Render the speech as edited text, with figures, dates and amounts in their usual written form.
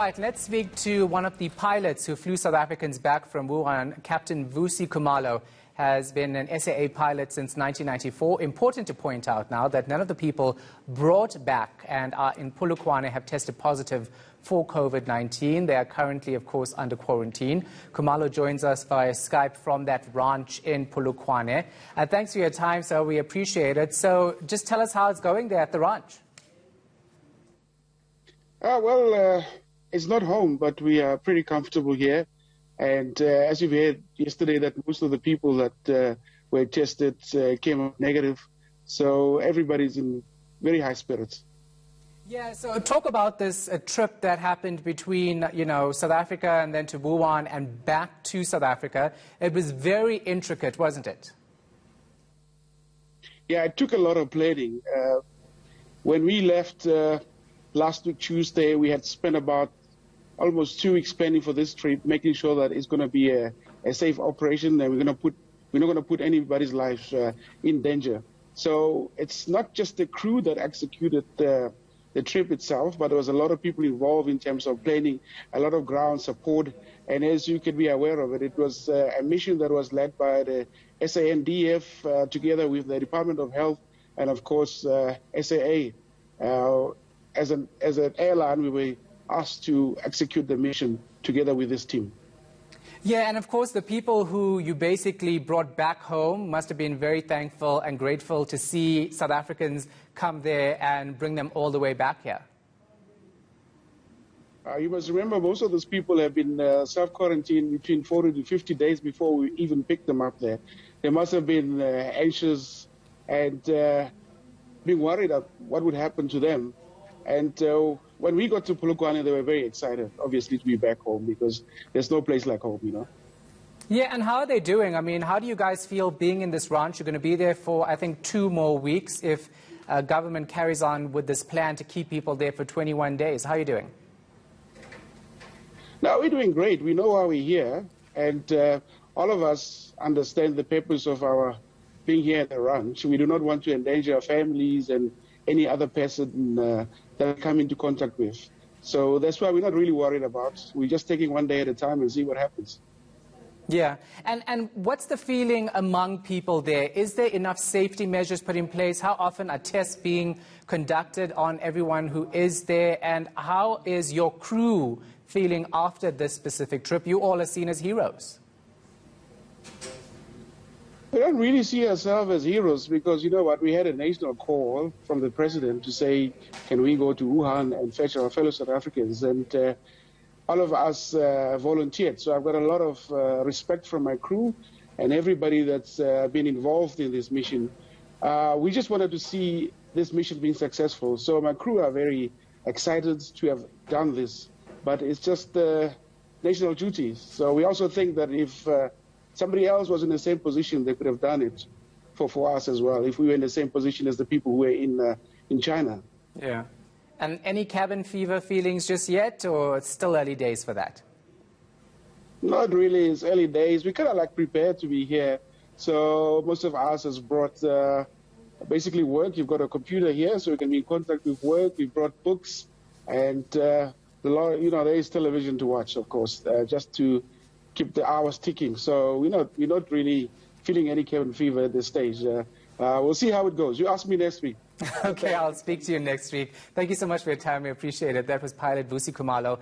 Right, let's speak to one of the pilots who flew South Africans back from Wuhan. Captain Vusi Khumalo has been an SAA pilot since 1994. Important to point out now that none of the people brought back and are in Polokwane have tested positive for COVID-19. They are currently, of course, under quarantine. Khumalo joins us via Skype from that ranch in Polokwane. Thanks for your time, sir. We appreciate it. So just tell us how it's going there at the ranch. It's not home, but we are pretty comfortable here. And as you've heard yesterday, that most of the people that were tested came up negative. So everybody's in very high spirits. Yeah, so talk about this trip that happened between, South Africa and then to Wuhan and back to South Africa. It was very intricate, wasn't it? Yeah, it took a lot of planning. When we left last week, Tuesday, we had spent about almost 2 weeks planning for this trip, making sure that it's going to be a safe operation, and we're not going to put anybody's lives in danger. So it's not just the crew that executed the trip itself, but there was a lot of people involved in terms of planning, a lot of ground support. And as you can be aware of it, it was a mission that was led by the SANDF together with the Department of Health and, of course, SAA. As an airline, we were asked to execute the mission together with this team. Yeah, and of course the people who you basically brought back home must have been very thankful and grateful to see South Africans come there and bring them all the way back here. You must remember, most of those people have been self-quarantined between 40 to 50 days before we even picked them up there. They must have been anxious and being worried of what would happen to them. And when we got to Polokwane, they were very excited, obviously, to be back home, because there's no place like home, Yeah, and how are they doing? I mean, how do you guys feel being in this ranch? You're going to be there for, I think, 2 more weeks if government carries on with this plan to keep people there for 21 days. How are you doing? No, we're doing great. We know why we're here, and all of us understand the purpose of our being here at the ranch. We do not want to endanger our families and any other person that we come into contact with. So that's why we're not really worried about. We're just taking one day at a time and see what happens. Yeah. And what's the feeling among people there? Is there enough safety measures put in place? How often are tests being conducted on everyone who is there? And how is your crew feeling after this specific trip? You all are seen as heroes. We don't really see ourselves as heroes because, you know what, we had a national call from the president to say, can we go to Wuhan and fetch our fellow South Africans? And all of us volunteered. So I've got a lot of respect from my crew and everybody that's been involved in this mission. We just wanted to see this mission being successful. So my crew are very excited to have done this, but it's just national duty. So we also think that if somebody else was in the same position, they could have done it for us as well, if we were in the same position as the people who were in China. Yeah. And any cabin fever feelings just yet, or it's still early days for that? Not really. It's early days. We kind of like prepared to be here. So most of us has brought basically work. You've got a computer here, so you can be in contact with work. We've brought books, and there is television to watch, of course, just to keep the hours ticking. So we're not really feeling any cabin fever at this stage. We'll see how it goes. You ask me next week. Okay, I'll speak to you next week. Thank you so much for your time. We appreciate it. That was pilot Vusi Khumalo.